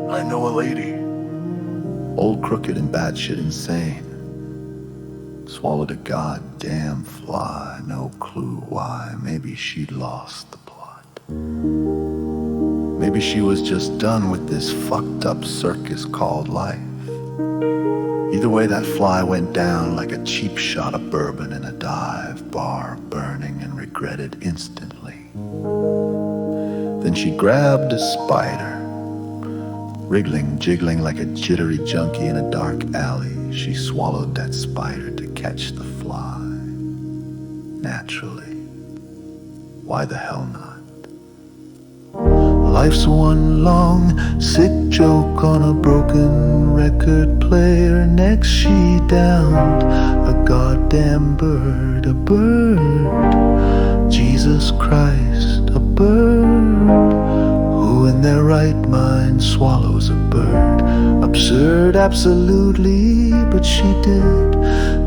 I know a lady, old crooked and batshit insane. Swallowed a goddamn fly, no clue why. Maybe she'd lost the plot. Maybe she was just done with this fucked up circus called life. Either way, that fly went down like a cheap shot of bourbon in a dive bar, burning and regretted instantly. Then she grabbed a spider, wriggling, jiggling like a jittery junkie in a dark alley. She swallowed that spider to catch the fly. Naturally. Why the hell not? Life's one long sick joke on a broken record player. Next she downed a goddamn bird, a bird. Jesus Christ, a bird. Who in their right mind swallows a bird? Absurd, absolutely, but she did.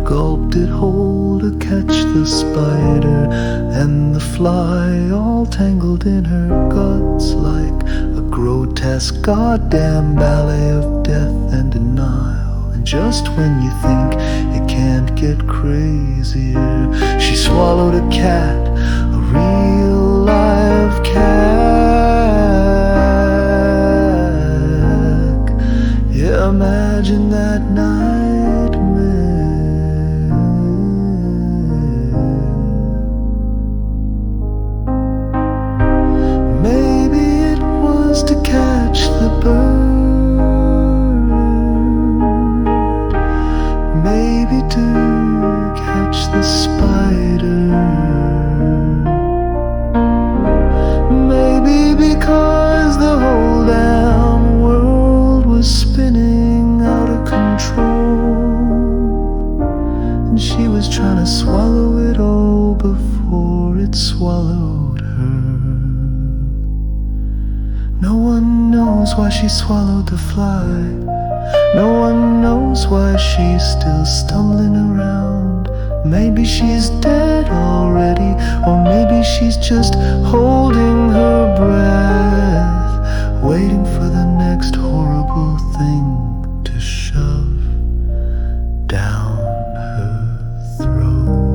Gulped it whole to catch the spider, and the fly all tangled in her guts like a grotesque goddamn ballet of death and denial. And just when you think it can't get crazier, she swallowed a cat, a real live cat. Yeah, imagine that nightmare. Maybe it was to catch the bird, maybe to catch the spider, maybe because the whole damn world was spinning out of control, and she was trying to swallow it all before it swallowed her. No one knows why she swallowed the fly. No one knows why she's still stumbling around. Maybe she's dead already, or maybe she's just holding her breath, waiting for the next horrible thing to shove down her throat.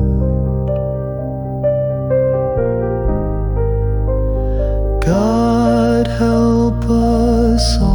God help us all.